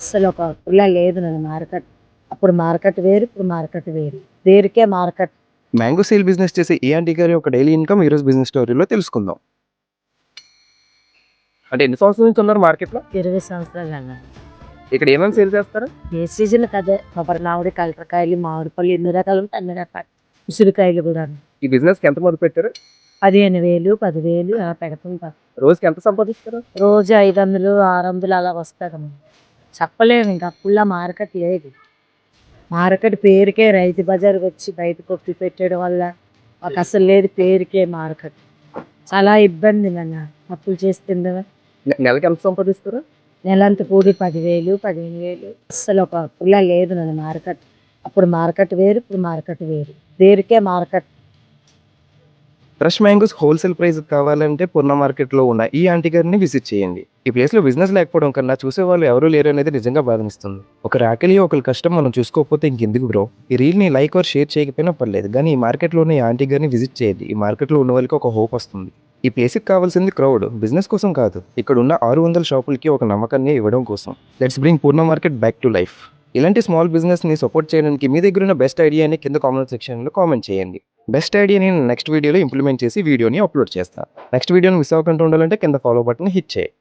అస్సలు ఒకప్పుడులా లేదు నాన్న మార్కెట్. అప్పుడు మార్కెట్ వేరు, ఇప్పుడు మార్కెట్ వేరు. దేనికే మార్కెట్. మ్యాంగో సేల్ బిజినెస్ చేసే ఈ ఆంటీ గారి ఒక డైలీ ఇన్కమ్ ఈరోజు బిజినెస్ స్టోరీలో తెలుసుకుందాం. అంటే ఎన్ని సంవత్సరాల నుంచి ఉన్నారు మార్కెట్లో? 20 సంవత్సరాలు అన్న. ఇక్కడ ఏమేమి సేల్ చేస్తారు? ఏ సీజన్ కదే కొబ్బరి మామిడి, కలపకాయలు, మామిడి పళ్ళు ఎన్ని రకాలు ఉంటే అన్ని రకాలు. ఉసిరికాయలు కూడా ఈ బిజినెస్కి ఎంత మొదలు పెట్టారు? 15,000, 10,000 అలా పెడుతుంటారు. రోజుకి ఎంత సంపాదిస్తారు? రోజు 500, 600 అలా వస్తుందమ్మా. చెప్పలేము ఇంకా అప్పుడులా మార్కెట్ లేదు. మార్కెట్ పేరుకే రైతు బజార్కి వచ్చి బయట కొట్టి పెట్టడం వల్ల మాకు అసలు లేదు, పేరుకే మార్కెట్. చాలా ఇబ్బంది నాన్న అప్పులు చేసి తిండగా. నెలకి ఎంత సంపాదిస్తారు? నెలంత కూడి 10,000, 15,000. అస్సలు ఒకప్పుడులా లేదు నాన్న మార్కెట్. అప్పుడు మార్కెట్ వేరు, ఇప్పుడు మార్కెట్ వేరు. దేనికే market. Fresh mangoes wholesale price కావాలంటే పూర్ణ మార్కెట్లో ఉన్న ఈ ఆంటీ గారిని విజిట్ చేయండి. ఈ ప్లేస్లో బిజినెస్ లేకపోవడం కన్నా చూసేవాళ్ళు ఎవరూ లేరు అనేది నిజంగా బాధనిస్తుంది. ఒకరి ఆకలి ఒకరి కష్టం మనం చూసుకోకపోతే ఇంకెందుకు బ్రో? ఈ రీల్ని లైక్ ఆర్ షేర్ చేయకపోయినా పర్లేదు, కానీ ఈ మార్కెట్లోనే ఈ ఆంటీ గారిని విజిట్ చేయండి. ఈ మార్కెట్లో ఉన్న వాళ్ళకి ఒక హోప్ వస్తుంది. ఈ ప్లేస్కి కావాల్సింది క్రౌడ్, బిజినెస్ కోసం కాదు. ఇక్కడ ఉన్న 600 షాపులకి ఒక నమ్మకాన్ని ఇవ్వడం కోసం. Let's bring Purna market back to life. ఇలాంటి స్మాల్ బిజినెస్ని సపోర్ట్ చేయడానికి మీ దగ్గర ఉన్న బెస్ట్ ఐడియాని కింద కామెంట్ సెక్షన్లో కామెంట్ చేయండి. బెస్ట్ ఐడియాని నెక్స్ట్ వీడియోలో ఇంప్లిమెంట్ చేసి వీడియోని అప్లోడ్ చేస్తాను. నెక్స్ట్ వీడియోని మిస్ అవ్వకుండా ఉండాలంటే కింద ఫాలో బటన్ హిట్ చేయండి.